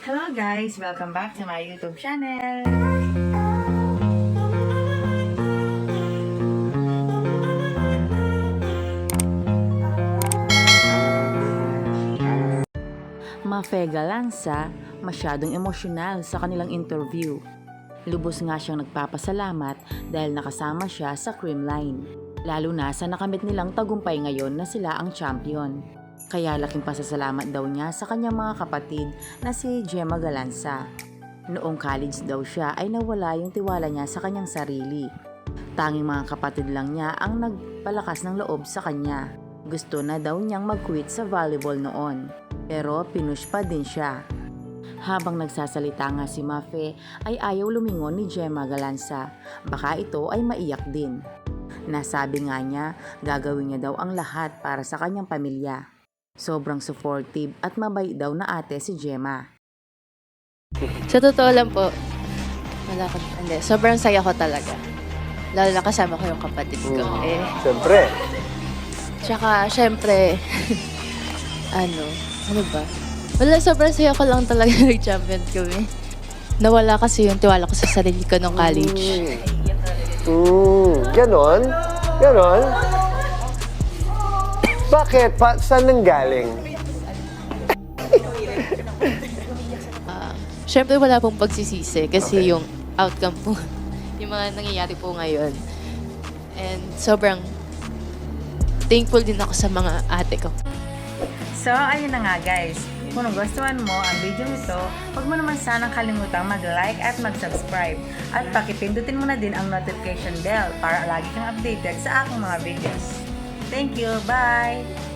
Hello guys! Welcome back to my YouTube channel! Mafe Galanza, masyadong emosyonal sa kanilang interview. Lubos nga siyang nagpapasalamat dahil nakasama siya sa Creamline. Lalo na sa nakamit nilang tagumpay ngayon na sila ang champion. Kaya laking pasasalamat daw niya sa kanyang mga kapatid na si Gemma Galanza. Noong college daw siya ay nawala yung tiwala niya sa kanyang sarili. Tanging mga kapatid lang niya ang nagpalakas ng loob sa kanya. Gusto na daw niyang mag-quit sa volleyball noon. Pero pinush pa din siya. Habang nagsasalita nga si Mafe ay ayaw lumingon ni Gemma Galanza. Baka ito ay maiyak din. Nasabi nga niya gagawin niya daw ang lahat para sa kanyang pamilya. Sobrang supportive at mabait daw na ate si Gemma. Sa totoo lang po, hindi, sobrang saya ko talaga. Lalo na kasama ko yung kapatid ko. Siyempre. Tsaka, syempre, ano ba? Wala, sobrang saya ko lang talaga nag-champion kami. Nawala kasi yung tiwala ko sa sarili ko nung college. Ganon? Ganon? Bakit? Saan nanggaling? Syempre, wala pong pagsisisi kasi yung outcome po, yung mga nangyayari po ngayon. And sobrang thankful din ako sa mga ate ko. So, ayun na nga guys. Kung nagustuhan mo ang video nito, huwag mo naman sanang kalimutang mag-like at mag-subscribe. At pakipindutin mo na din ang notification bell para lagi kang updated sa aking mga videos. Thank you! Bye!